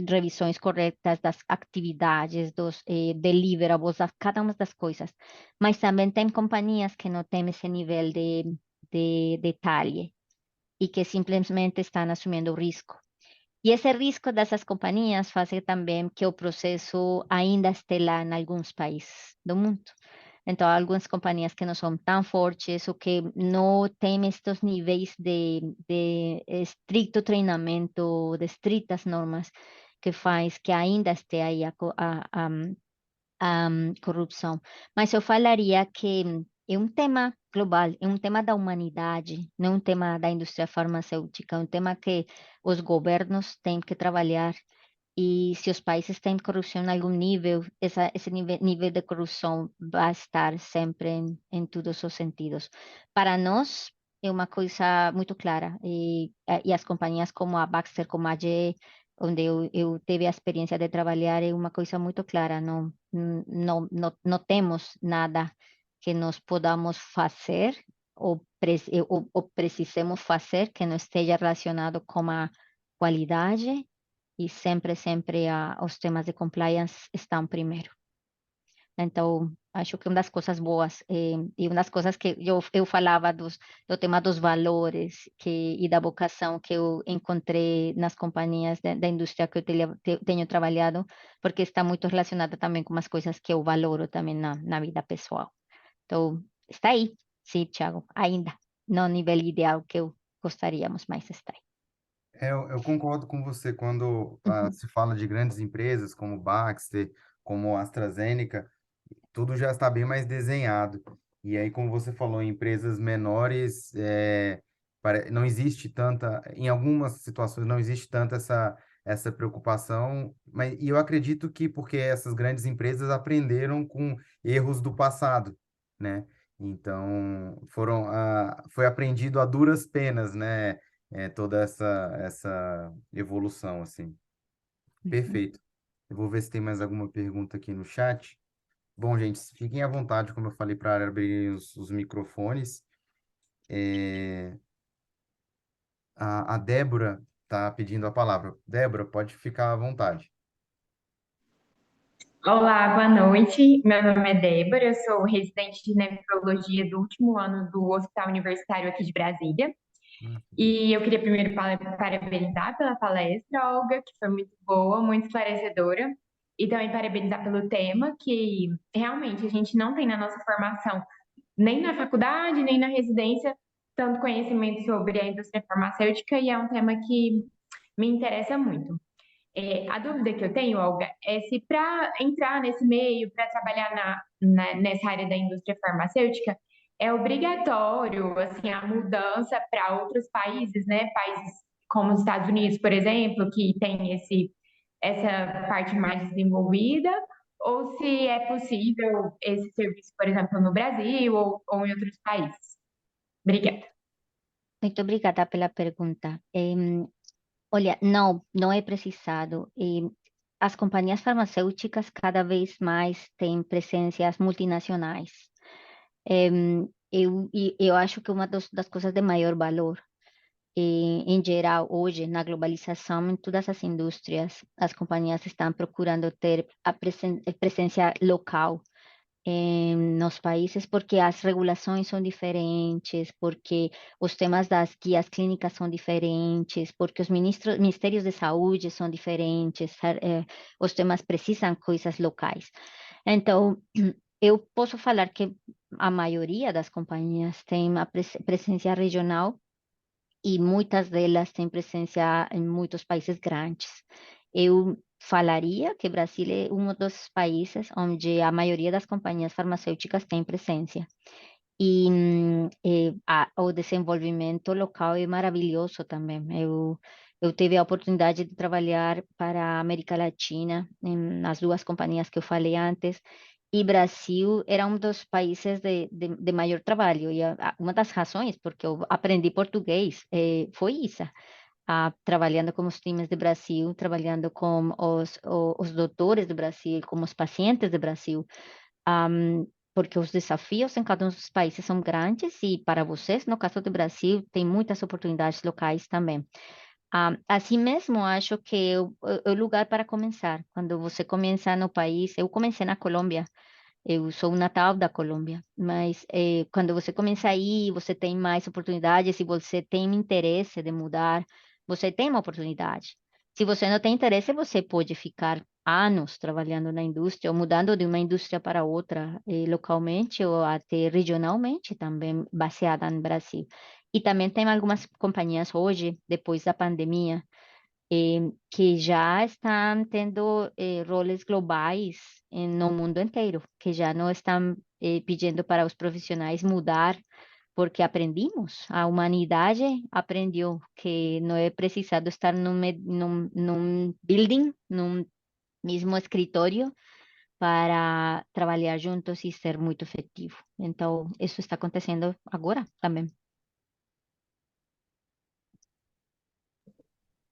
revisões corretas das atividades, dos deliverables, cada uma das coisas. Mas também tem companhias que não têm esse nível de detalhe. e que simplesmente estão assumindo o risco. E esse risco dessas companhias faz também que o processo ainda esteja lá em alguns países do mundo. Então, algumas companhias que não são tão fortes ou que não têm estes níveis de estricto treinamento, de estritas normas, que faz que ainda esteja aí a corrupção. Mas eu falaria que é um tema global, é um tema da humanidade, não é um tema da indústria farmacêutica, é um tema que os governos têm que trabalhar. E se os países têm corrupção em algum nível, esse nível de corrupção vai estar sempre em todos os sentidos. Para nós, é uma coisa muito clara. E as companhias como a Baxter, como a GE, onde eu tive a experiência de trabalhar, é uma coisa muito clara. Não temos nada que nós podamos fazer ou precisemos fazer que não esteja relacionado com a qualidade e sempre os temas de compliance estão primeiro. Então, acho que uma das coisas boas e uma das coisas que eu falava do tema dos valores e da vocação que eu encontrei nas companhias da indústria que eu tenho trabalhado, porque está muito relacionada também com as coisas que eu valoro também na vida pessoal. Então, está aí, sim, Thiago, ainda, não no nível ideal que eu gostaríamos, mas está aí. Eu concordo com você quando Uhum. se fala de grandes empresas como Baxter, como AstraZeneca, tudo já está bem mais desenhado. E aí, como você falou, em empresas menores, não existe tanta, em algumas situações não existe tanta essa preocupação, mas e eu acredito que porque essas grandes empresas aprenderam com erros do passado, né? Então, foi aprendido a duras penas, né? Toda essa evolução, assim. Uhum. Perfeito. Eu vou ver se tem mais alguma pergunta aqui no chat. Bom, gente, fiquem à vontade, como eu falei, para abrir os microfones. É, a Débora está pedindo a palavra. Débora, pode ficar à vontade. Olá, boa noite. Meu nome é Débora, eu sou residente de nefrologia do último ano do Hospital Universitário aqui de Brasília. E eu queria primeiro parabenizar pela palestra, Olga, que foi muito boa, muito esclarecedora. E também parabenizar pelo tema, que realmente a gente não tem na nossa formação, nem na faculdade, nem na residência, tanto conhecimento sobre a indústria farmacêutica, e é um tema que me interessa muito. A dúvida que eu tenho, Olga, é se para entrar nesse meio, para trabalhar nessa área da indústria farmacêutica, é obrigatório, assim, a mudança para outros países, né? Países como os Estados Unidos, por exemplo, que tem essa parte mais desenvolvida, ou se é possível esse serviço, por exemplo, no Brasil ou em outros países. Obrigada. Muito obrigada pela pergunta. Olha, não é precisado. As companhias farmacêuticas cada vez mais têm presenças multinacionais. Eu acho que uma das coisas de maior valor, em geral, hoje, na globalização, em todas as indústrias, as companhias estão procurando ter a presença local nos países, porque as regulações são diferentes, porque os temas das guias clínicas são diferentes, porque os ministérios de saúde são diferentes, os temas precisam coisas locais. Então, eu posso falar que a maioria das companhias tem uma presença regional e muitas delas têm presença em muitos países grandes. Eu falaria que Brasil é um dos países onde a maioria das companhias farmacêuticas tem presença. E o desenvolvimento local é maravilhoso também. Eu tive a oportunidade de trabalhar para a América Latina, nas duas companhias que eu falei antes, e Brasil era um dos países de maior trabalho. E uma das razões porque eu aprendi português foi isso. Trabalhando com os times de Brasil, trabalhando com os doutores do Brasil, com os pacientes do Brasil, porque os desafios em cada um dos países são grandes e para vocês, no caso do Brasil, tem muitas oportunidades locais também. Assim mesmo, acho que é o lugar para começar. Quando você começa no país, eu comecei na Colômbia, Eu sou natal da Colômbia, mas quando você começa aí, você tem mais oportunidades. Se você tem interesse de mudar, você tem uma oportunidade. Se você não tem interesse, você pode ficar anos trabalhando na indústria ou mudando de uma indústria para outra, localmente ou até regionalmente, também baseada no Brasil. E também tem algumas companhias hoje, depois da pandemia, que já estão tendo roles globais no mundo inteiro, que já não estão pedindo para os profissionais mudar, porque aprendimos, a humanidade aprendeu que não é precisado estar num building, num mesmo escritório, para trabalhar juntos e ser muito efetivo. Então, isso está acontecendo agora também.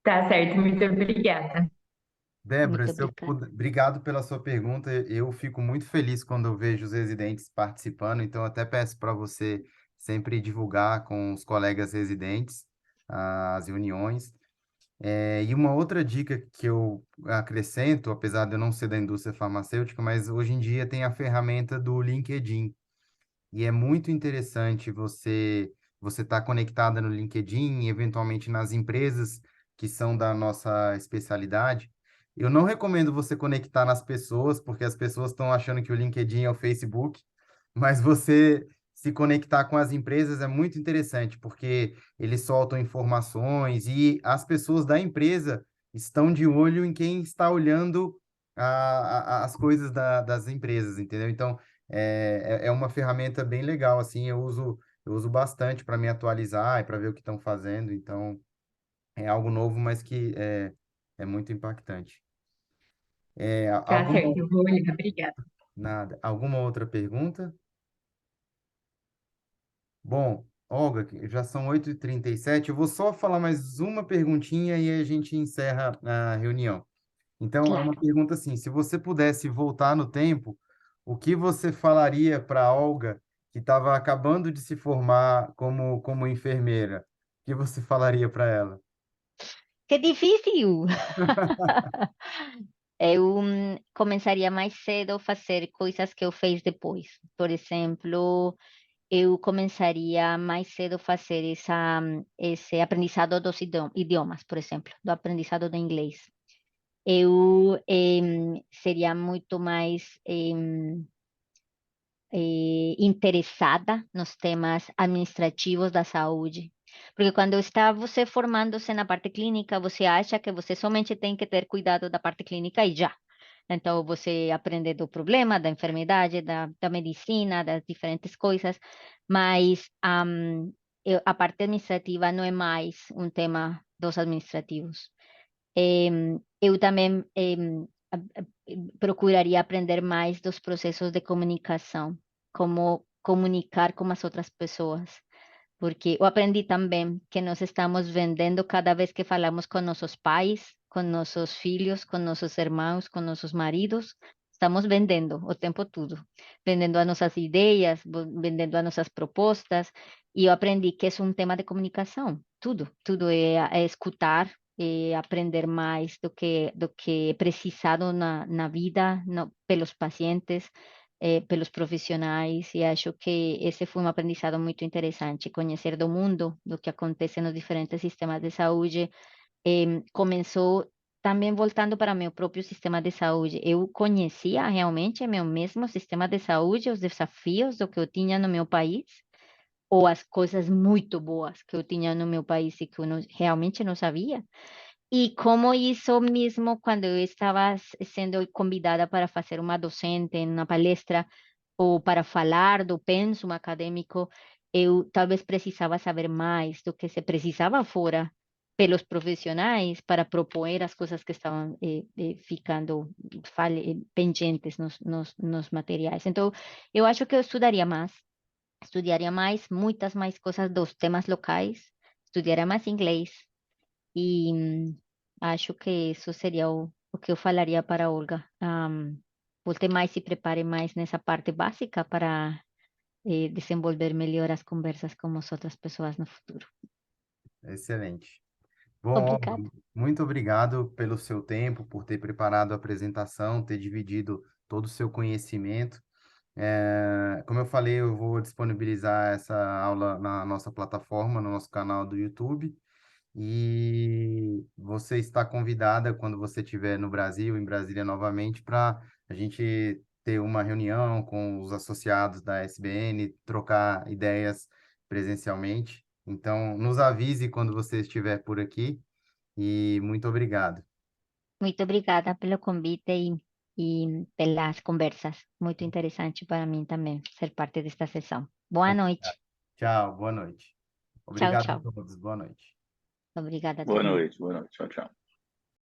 Tá certo, muito obrigada. Débora, Muito obrigada. obrigado pela sua pergunta. Eu fico muito feliz quando eu vejo os residentes participando, então até peço para você sempre divulgar com os colegas residentes as reuniões. E uma outra dica que eu acrescento, apesar de eu não ser da indústria farmacêutica, mas hoje em dia tem a ferramenta do LinkedIn. E é muito interessante você estar conectada no LinkedIn e eventualmente nas empresas que são da nossa especialidade. Eu não recomendo você conectar nas pessoas, porque as pessoas estão achando que o LinkedIn é o Facebook, mas você se conectar com as empresas é muito interessante, porque eles soltam informações e as pessoas da empresa estão de olho em quem está olhando as coisas das empresas, entendeu? Então, é uma ferramenta bem legal, assim, eu uso bastante para me atualizar e para ver o que estão fazendo, então é algo novo, mas que é muito impactante. Tá Alguma, certo, eu vou olhar, obrigada. alguma outra pergunta? Bom, Olga, que já são 8h37, eu vou só falar mais uma perguntinha e aí a gente encerra a reunião. Então, é uma Claro. pergunta assim: se você pudesse voltar no tempo, o que você falaria para a Olga, que estava acabando de se formar como enfermeira? O que você falaria para ela? Que difícil! Eu começaria mais cedo a fazer coisas que eu fiz depois. Por exemplo, eu começaria mais cedo a fazer esse aprendizado dos idiomas, por exemplo, do aprendizado do inglês. Eu seria muito mais interessada nos temas administrativos da saúde. Porque quando está você formando-se na parte clínica, você acha que você somente tem que ter cuidado da parte clínica e já. Então, você aprende do problema, da enfermidade, da medicina, das diferentes coisas, mas a parte administrativa não é mais um tema dos administrativos. Eu também procuraria aprender mais dos processos de comunicação, como comunicar com as outras pessoas, porque eu aprendi também que nós estamos vendendo cada vez que falamos com nossos pais, com nossos filhos, com nossos irmãos, com nossos maridos. Estamos vendendo o tempo todo, vendendo as nossas ideias, vendendo as nossas propostas, e eu aprendi que é um tema de comunicação. Tudo é escutar, aprender mais do que é precisado na vida, pelos pacientes, pelos profissionais, e acho que esse foi um aprendizado muito interessante, conhecer do mundo, do que acontece nos diferentes sistemas de saúde. Começou também voltando para meu próprio sistema de saúde. Eu conhecia realmente meu mesmo sistema de saúde, os desafios do que eu tinha no meu país, ou as coisas muito boas que eu tinha no meu país e que eu realmente não sabia. E como isso mesmo, quando eu estava sendo convidada para fazer uma docente em uma palestra ou para falar do pensum acadêmico, eu talvez precisava saber mais do que se precisava fora pelos profissionais para propor as coisas que estavam ficando pendentes nos materiais. Então, eu acho que eu estudaria mais, muitas mais coisas dos temas locais, estudaria mais inglês, e acho que isso seria o que eu falaria para a Olga. Volte mais e prepare mais nessa parte básica para desenvolver melhor as conversas com as outras pessoas no futuro. Excelente. Bom, Olga, Obrigada. muito obrigado pelo seu tempo, por ter preparado a apresentação, ter dividido todo o seu conhecimento. Como eu falei, eu vou disponibilizar essa aula na nossa plataforma, no nosso canal do YouTube. E você está convidada quando você estiver no Brasil, em Brasília novamente, para a gente ter uma reunião com os associados da SBN, trocar ideias presencialmente. Então, nos avise quando você estiver por aqui e muito obrigado. Muito obrigada pelo convite e pelas conversas. Muito interessante para mim também ser parte desta sessão. Boa noite. Tchau, boa noite. Tchau, Obrigado a tchau. todos, boa noite. Obrigada a Boa todo mundo. noite, boa noite. Tchau, tchau.